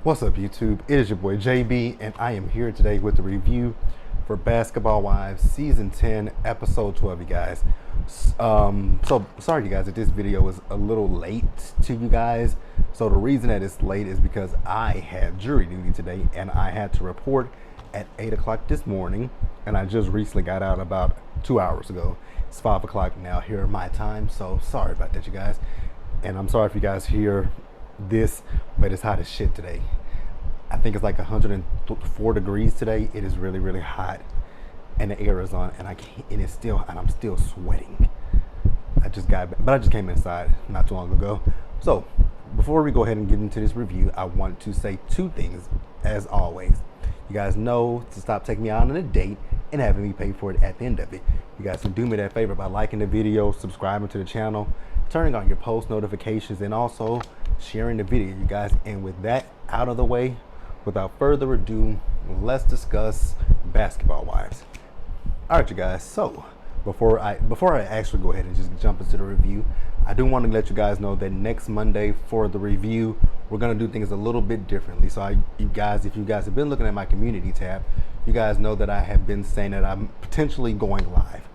What's up, YouTube? It is your boy JB, and I am here today with the review for Basketball Wives Season 10, Episode 12, you guys. So sorry, you guys, that this video is a little late to you guys. So the reason that it's late is because I had jury duty today, and I had to report at 8 o'clock this morning, and I just recently got out about 2 hours ago. It's 5 o'clock now here my time, so sorry about that, you guys. And I'm sorry if you guys hear this, but it's hot as shit today. I think it's like 104 degrees today. It is really, really hot, and the air is on, and I'm still sweating. I just came inside not too long ago. So before we go ahead and get into this review, I want to say two things as always. You guys know to stop taking me out on a date and having me pay for it at the end of it. You guys can do me that favor by liking the video, subscribing to the channel, turning on your post notifications, and also sharing the video, you guys. And with that out of the way, without further ado, let's discuss Basketball Wives. All right, you guys. So before I actually go ahead and just jump into the review, I do want to let you guys know that next Monday for the review, we're gonna do things a little bit differently. So if you guys have been looking at my community tab, you guys know that I have been saying that I'm potentially going live.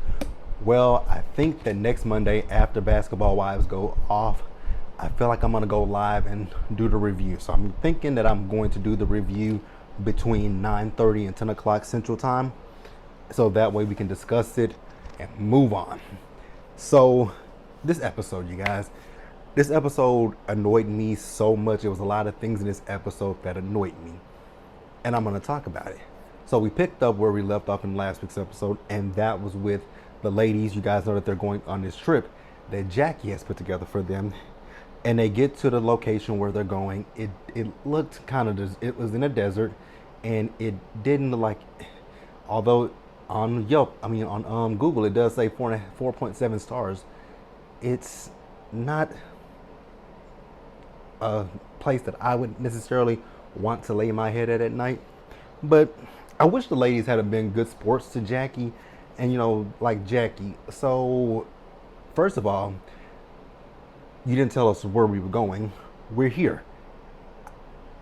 Well, I think that next Monday after Basketball Wives go off, I feel like I'm gonna go live and do the review. So I'm thinking that I'm going to do the review between 9:30 and 10 o'clock Central Time, so that way we can discuss it and move on. So this episode, you guys, this episode annoyed me so much. There was a lot of things in this episode that annoyed me, and I'm gonna talk about it. So we picked up where we left off in last week's episode, and that was with the ladies. You guys know that they're going on this trip that Jackie has put together for them. And they get to the location where they're going. It looked it was in a desert, and it didn't look like, although on Google it does say 4.7 stars. It's not a place that I would necessarily want to lay my head at night. But I wish the ladies had been good sports to Jackie, and like Jackie. So first of all, you didn't tell us where we were going. We're here.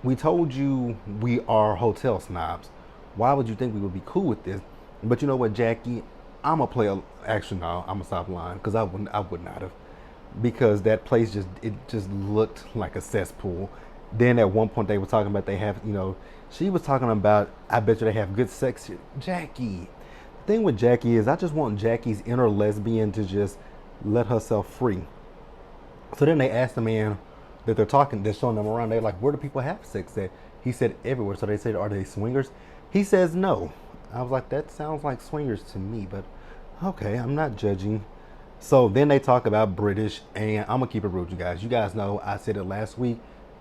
We told you we are hotel snobs. Why would you think we would be cool with this? But you know what, Jackie? I'm a player. Actually, no, I'm a stop line because I would not have, because that place just looked like a cesspool. Then at one point they were talking about they have, she was talking about, I bet you they have good sex here. Jackie. The thing with Jackie is I just want Jackie's inner lesbian to just let herself free. So then they asked the man that they're showing them around. They're like, where do people have sex at? He said everywhere. So they said, are they swingers? He says no. I was like, that sounds like swingers to me, but okay, I'm not judging. So then they talk about British, and I'm gonna keep it real, you guys. You guys know I said it last week,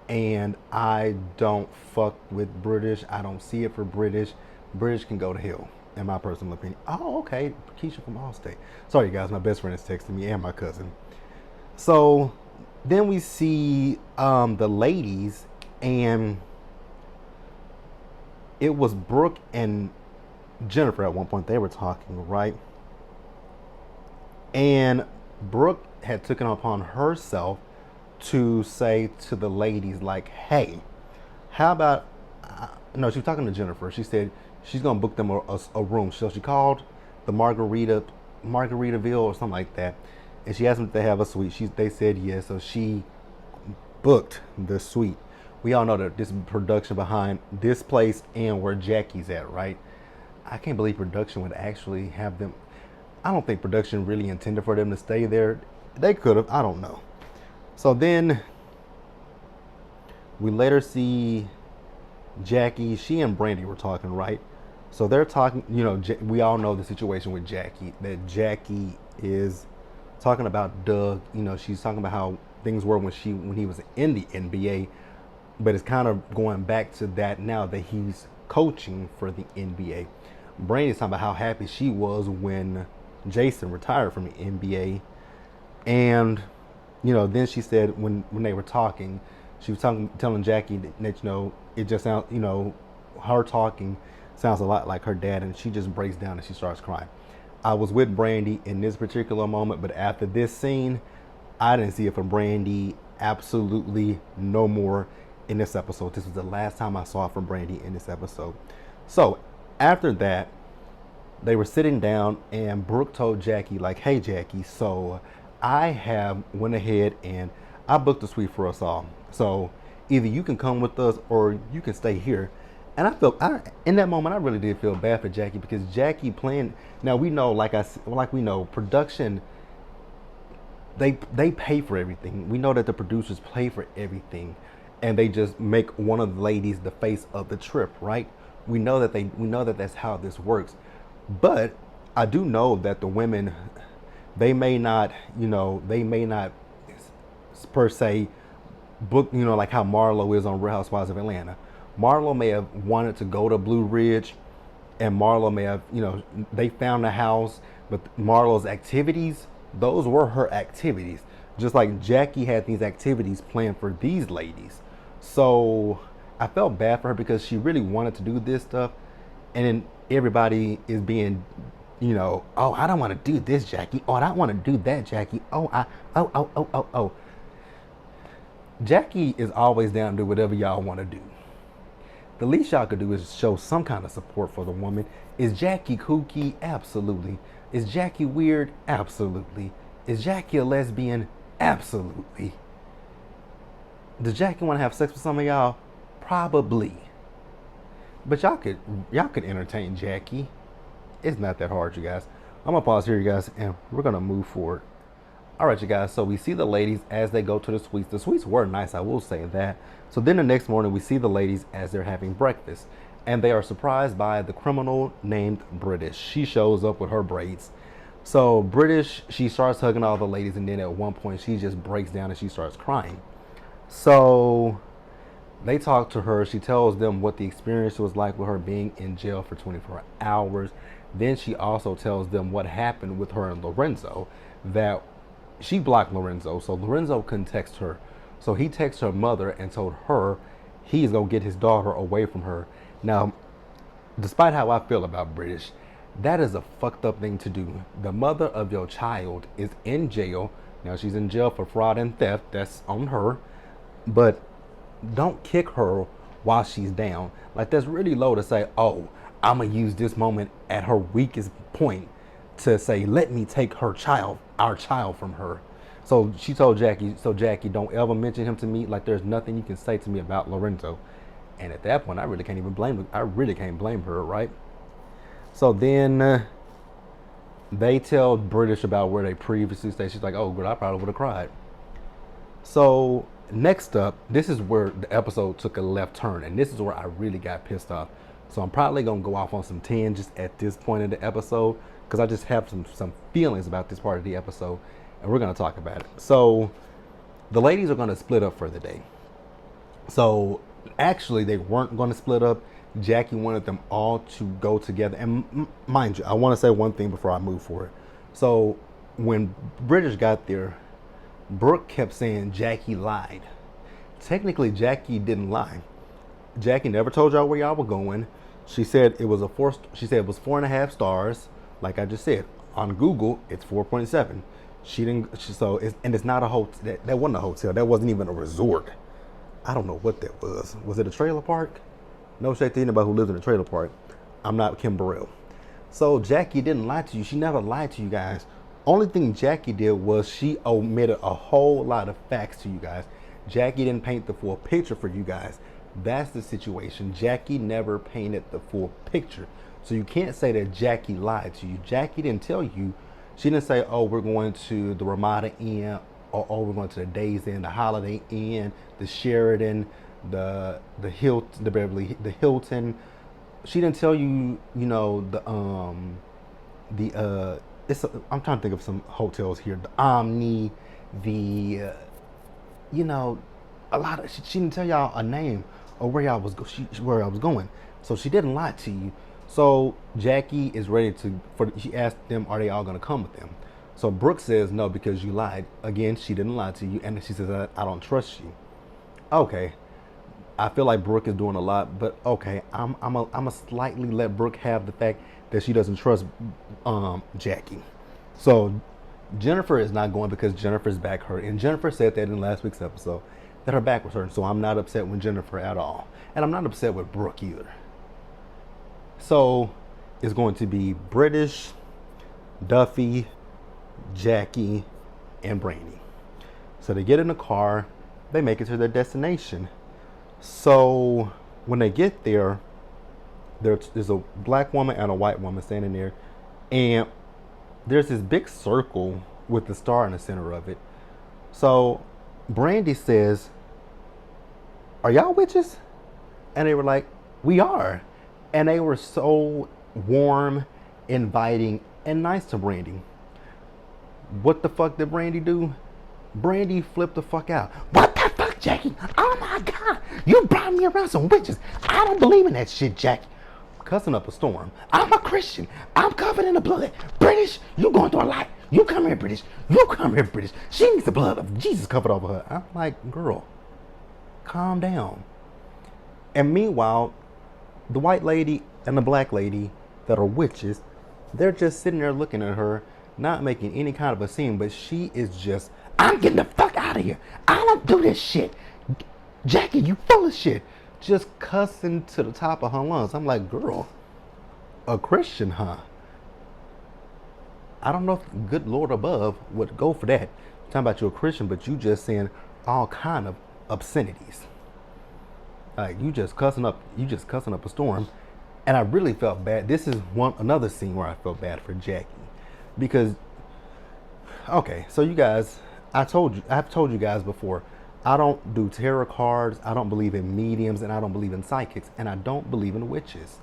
and I don't fuck with British. I don't see it for British. British can go to hell, in my personal opinion. Oh, okay, Keisha from Allstate. Sorry, you guys, my best friend is texting me, and my cousin. So then we see the ladies, and it was Brooke and Jennifer at one point. They were talking, right? And Brooke had taken upon herself to say to the ladies, like, hey, how about, no, she was talking to Jennifer. She said she's going to book them a room. So she called the Margaritaville or something like that. And she asked them if they have a suite. They said yes, so she booked the suite. We all know that this production behind this place and where Jackie's at, right? I can't believe production would actually have them. I don't think production really intended for them to stay there. They could have, I don't know. So then we later see Jackie. She and Brandy were talking, right? So they're talking, we all know the situation with Jackie, that Jackie is talking about Doug. She's talking about how things were when he was in the NBA, but it's kind of going back to that now that he's coaching for the NBA. Brandy's talking about how happy she was when Jason retired from the NBA, and then she said when they were talking, she was telling Jackie that it just sounds, her talking sounds a lot like her dad, and she just breaks down and she starts crying. I was with Brandy in this particular moment, but after this scene, I didn't see it from Brandy absolutely no more. in this episode. This was the last time I saw from Brandy in this episode. So after that, they were sitting down and Brooke told Jackie, like, hey Jackie, so I have went ahead and I booked a suite for us all. So either you can come with us or you can stay here. And in that moment, I really did feel bad for Jackie, because Jackie playing. Now we know, like we know, production. They pay for everything. We know that the producers pay for everything, and they just make one of the ladies the face of the trip, right? We know that that's how this works. But I do know that the women, they may not per se book, like how Marlo is on Real Housewives of Atlanta. Marlo may have wanted to go to Blue Ridge, and Marlo may have, they found a house, but Marlo's activities, those were her activities. Just like Jackie had these activities planned for these ladies. So I felt bad for her because she really wanted to do this stuff. And then everybody is being, oh, I don't want to do this, Jackie. Oh, I don't want to do that, Jackie. Oh. Jackie is always down to do whatever y'all want to do. The least y'all could do is show some kind of support for the woman. Is Jackie kooky? Absolutely. Is Jackie weird? Absolutely. Is Jackie a lesbian? Absolutely. Does Jackie want to have sex with some of y'all? Probably. But y'all could entertain Jackie. It's not that hard, you guys. I'm gonna pause here, you guys, and we're gonna move forward. All right, you guys, so we see the ladies as they go to the suites. The suites were nice, I will say that. So then the next morning, we see the ladies as they're having breakfast, and they are surprised by the criminal named British. She shows up with her braids. So British, she starts hugging all the ladies, and then at one point, she just breaks down and she starts crying. So they talk to her. She tells them what the experience was like with her being in jail for 24 hours. Then she also tells them what happened with her and Lorenzo, that she blocked Lorenzo, so Lorenzo couldn't text her. So he texted her mother and told her he's gonna get his daughter away from her. Now, despite how I feel about British, that is a fucked up thing to do. The mother of your child is in jail. Now she's in jail for fraud and theft. That's on her. But don't kick her while she's down. Like, that's really low to say, oh, I'm gonna use this moment at her weakest point to say, let me take our child from her. So she told Jackie, don't ever mention him to me. Like, there's nothing you can say to me about Lorenzo. And at that point, I really can't blame her, right? So then they tell British about where they previously stayed. She's like, oh, good, I probably would have cried. So next up, this is where the episode took a left turn, and this is where I really got pissed off. So I'm probably gonna go off on some tangents at this point in the episode, because I just have some feelings about this part of the episode, and we're gonna talk about it. So the ladies are gonna split up for the day. So actually, they weren't gonna split up. Jackie wanted them all to go together. And mind you, I want to say one thing before I move forward. So when British got there, Brooke kept saying Jackie lied. Technically, Jackie didn't lie. Jackie never told y'all where y'all were going. She said it was 4.5 stars. Like I just said, on Google, it's 4.7. It's not a hotel. That wasn't a hotel. That wasn't even a resort. I don't know what that was. Was it a trailer park? No shade to anybody who lives in a trailer park. I'm not Kim Burrell. So Jackie didn't lie to you. She never lied to you guys. Only thing Jackie did was she omitted a whole lot of facts to you guys. Jackie didn't paint the full picture for you guys. That's the situation. Jackie never painted the full picture. So you can't say that Jackie lied to you. Jackie didn't tell you. She didn't say, oh, we're going to the Ramada Inn, or oh, we're going to the Days Inn, the Holiday Inn, the Sheridan, the Hilton, the Hilton. She didn't tell you, I'm trying to think of some hotels here. The Omni, a lot of. She didn't tell y'all a name or where I was going. So she didn't lie to you. So Jackie is ready she asked them, are they all going to come with them? So Brooke says no, because you lied. Again, she didn't lie to you. And she says, I don't trust you. Okay. I feel like Brooke is doing a lot, but okay. I'm a slightly let Brooke have the fact that she doesn't trust Jackie. So Jennifer is not going because Jennifer's back hurt. And Jennifer said that in last week's episode, that her back was hurting. So I'm not upset with Jennifer at all. And I'm not upset with Brooke either. So it's going to be British, Duffy, Jackie, and Brandy. So they get in the car, they make it to their destination. So when they get there, there's a black woman and a white woman standing there, and there's this big circle with the star in the center of it. So Brandy says, "Are y'all witches?" And they were like, "We are." And they were so warm, inviting, and nice to Brandy. What the fuck did Brandy do? Brandy flipped the fuck out. "What the fuck, Jackie? Oh my God, you brought me around some witches. I don't believe in that shit, Jackie." Cussing up a storm. "I'm a Christian. I'm covered in the blood. British, you going through a lot. You come here, British. You come here, British. She needs the blood of Jesus covered over her." I'm like, girl, calm down. And meanwhile, the white lady and the black lady that are witches, they're just sitting there looking at her, not making any kind of a scene, but she is just, "I'm getting the fuck out of here. I don't do this shit. Jackie, you full of shit." Just cussing to the top of her lungs. I'm like, girl, a Christian, huh? I don't know if good Lord above would go for that. Talking about you a Christian, but you just saying all kind of obscenities. Like you just cussing up a storm. And I really felt bad. This is another scene where I felt bad for Jackie. Because, okay, so you guys, I've told you guys before, I don't do tarot cards, I don't believe in mediums, and I don't believe in psychics, and I don't believe in witches.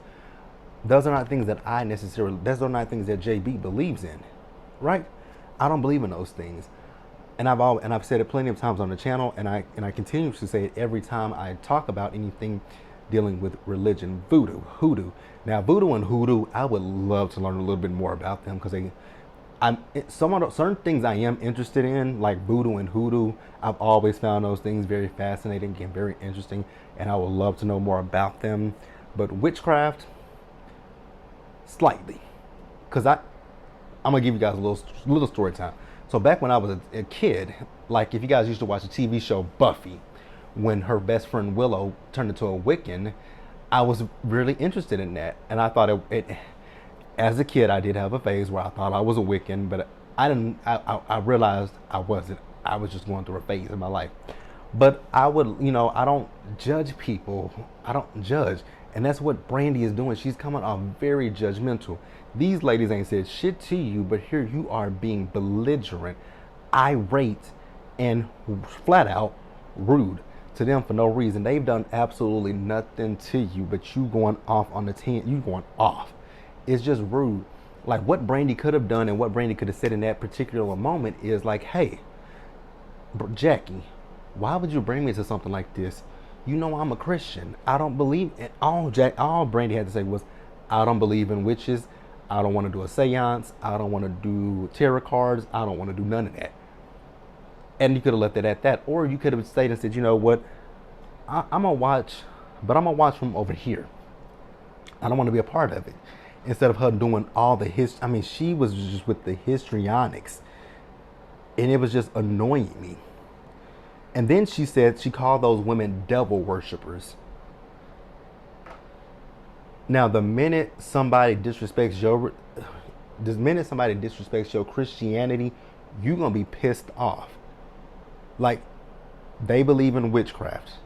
Those are not things that those are not things that JB believes in, right? I don't believe in those things. And I've said it plenty of times on the channel, and I continue to say it every time I talk about anything dealing with religion, hoodoo. Now, voodoo and hoodoo, I would love to learn a little bit more about them because certain things I am interested in, like voodoo and hoodoo. I've always found those things very fascinating and very interesting, and I would love to know more about them. But witchcraft, slightly, because I'm gonna give you guys a little story time. So back when I was a kid, like if you guys used to watch the TV show Buffy, when her best friend Willow turned into a Wiccan, I was really interested in that, and I thought it as a kid, I did have a phase where I thought I was a Wiccan, but I realized I wasn't. I was just going through a phase in my life. But I don't judge people. I don't judge. And that's what Brandy is doing. She's coming off very judgmental. These ladies ain't said shit to you, but here you are being belligerent, irate, and flat out rude to them for no reason. They've done absolutely nothing to you, but you going off on the 10, you going off. It's just rude. Like what Brandy could have done and what Brandy could have said in that particular moment is like, "Hey, Jackie, why would you bring me to something like this? You know I'm a Christian. I don't believe in all Brandy had to say was, I don't believe in witches. I don't want to do a seance. I don't want to do tarot cards. I don't want to do none of that." And you could have left it at that. Or you could have stayed and said, "You know what? I'm going to watch, but I'm going to watch from over here. I don't want to be a part of it." Instead of her doing all the history. I mean, she was just with the histrionics. And it was just annoying me. And then she said she called those women devil worshippers. Now, the minute somebody disrespects your Christianity, you're going to be pissed off. Like, they believe in witchcraft.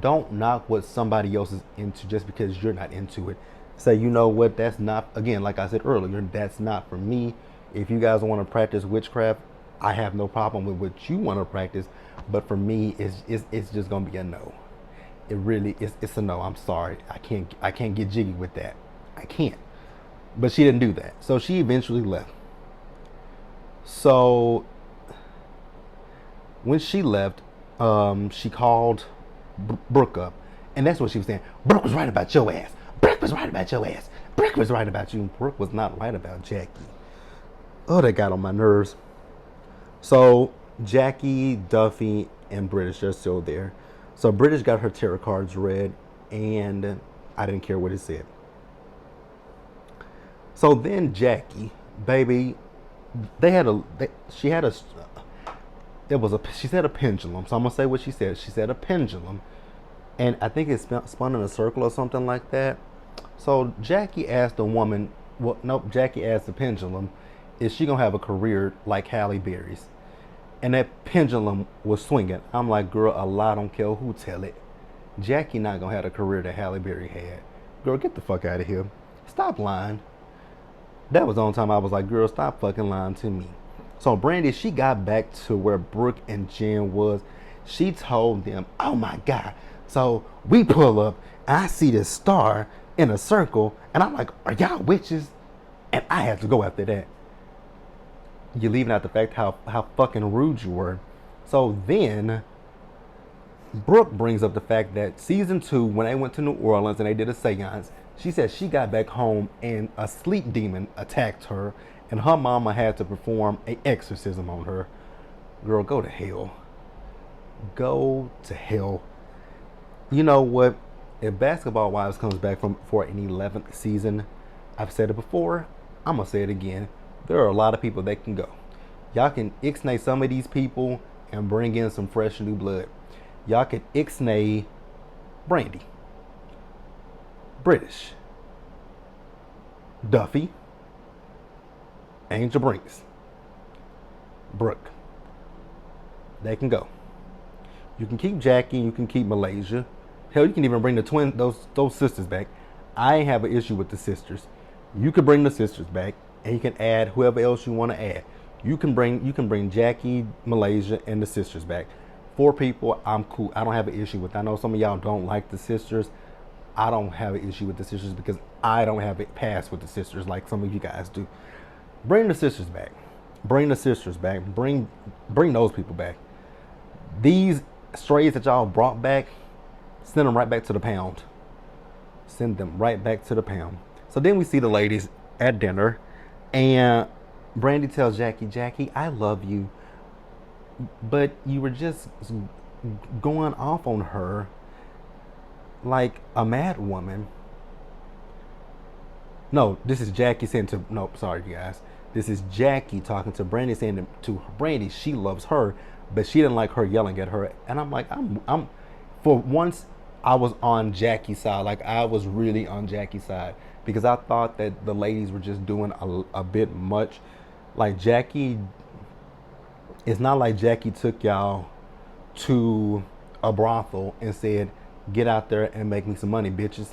Don't knock what somebody else is into just because you're not into it. Say, "You know what, that's not," again, like I said earlier, "that's not for me. If you guys want to practice witchcraft, I have no problem with what you want to practice. But for me, it's just going to be a no. It really is. It's a no. I'm sorry. I can't get jiggy with that. I can't." But she didn't do that. So she eventually left. So when she left, she called Brooke up. And that's what she was saying. "Brooke was right about your ass. Brooke was right about your ass. Brooke was right about you." Brooke was not right about Jackie. Oh, that got on my nerves. So Jackie, Duffy, and British are still there. So British got her tarot cards read, and I didn't care what it said. So then Jackie, baby, she said a pendulum. So I'm gonna say what she said. She said a pendulum, and I think it spun in a circle or something like that. So Jackie asked the woman, well, nope, Jackie asked the pendulum, is she gonna have a career like Halle Berry's? And that pendulum was swinging. I'm like, girl, a lie don't care who tell it. Jackie not gonna have a career that Halle Berry had. Girl, get the fuck out of here. Stop lying. That was the only time I was like, girl, stop fucking lying to me. So Brandy, she got back to where Brooke and Jen was. She told them, oh my God. So we pull up, and I see this star in a circle, and I'm like, are y'all witches? And I had to go after that. You're leaving out the fact how fucking rude you were. So then Brooke brings up the fact that season 2, when they went to New Orleans and they did a seance, she said she got back home and a sleep demon attacked her, and her mama had to perform an exorcism on her. Girl, go to hell. Go to hell. You know what? If Basketball Wives comes back for an 11th season, I've said it before, I'm going to say it again. There are a lot of people that can go. Y'all can ixnay some of these people and bring in some fresh new blood. Y'all can ixnay Brandy, British, Duffy, Angel Brinks, Brooke. They can go. You can keep Jackie, you can keep Malaysia. Hell, you can even bring those sisters back. I ain't have an issue with the sisters. You can bring the sisters back, and you can add whoever else you want to add. You can bring Jackie, Malaysia, and the sisters back. 4 people, I'm cool. I don't have an issue with. I know some of y'all don't like the sisters. I don't have an issue with the sisters because I don't have it passed with the sisters like some of you guys do. Bring the sisters back. Bring the sisters back. Bring those people back. These strays that y'all brought back, send them right back to the pound. Send them right back to the pound. So then we see the ladies at dinner, and Brandy tells Jackie, Jackie, I love you, but you were just going off on her like a mad woman. No, this is Jackie saying to, no, sorry you guys. This is Jackie talking to Brandy, saying to Brandy she loves her, but she didn't like her yelling at her. And I'm like, I'm for once I was on Jackie's side. Like I was really on Jackie's side because I thought that the ladies were just doing a bit much. Like Jackie, it's not like Jackie took y'all to a brothel and said, get out there and make me some money, bitches.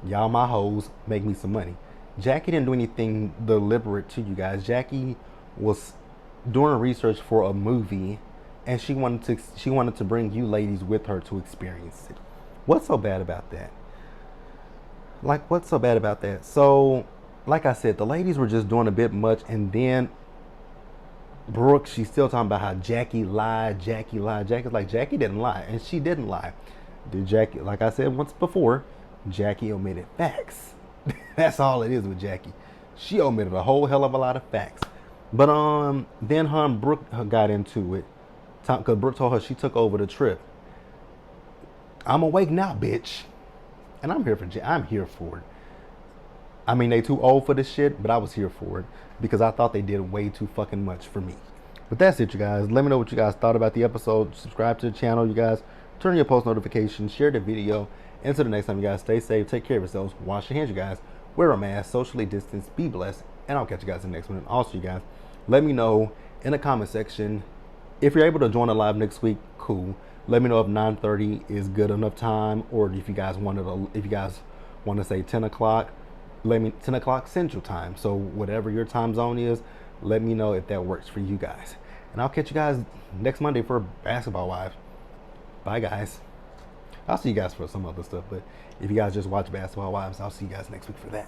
Y'all my hoes, make me some money. Jackie didn't do anything deliberate to you guys. Jackie was doing research for a movie, and she wanted to bring you ladies with her to experience it. What's so bad about that? Like, what's so bad about that? So, like I said, the ladies were just doing a bit much, and then Brooke, she's still talking about how Jackie lied. Jackie's like, Jackie didn't lie, and she didn't lie. Did Jackie, like I said once before, Jackie omitted facts. That's all it is with Jackie. She omitted a whole hell of a lot of facts. But then her and Brooke got into it. Because Brooke told her she took over the trip. I'm awake now, bitch. And I'm here for it. I mean, they too old for this shit, but I was here for it. Because I thought they did way too fucking much for me. But that's it, you guys. Let me know what you guys thought about the episode. Subscribe to the channel, you guys. Turn on your post notifications. Share the video. Until the next time, you guys, stay safe. Take care of yourselves. Wash your hands, you guys. Wear a mask. Socially distance. Be blessed. And I'll catch you guys in the next one. And also, you guys, let me know in the comment section if you're able to join the live next week. Cool. Let me know if 9:30 is good enough time, or if you guys want to say 10 o'clock. Let me 10 o'clock Central Time. So whatever your time zone is, let me know if that works for you guys. And I'll catch you guys next Monday for Basketball Wives. Bye, guys. I'll see you guys for some other stuff, but if you guys just watch Basketball Wives, I'll see you guys next week for that.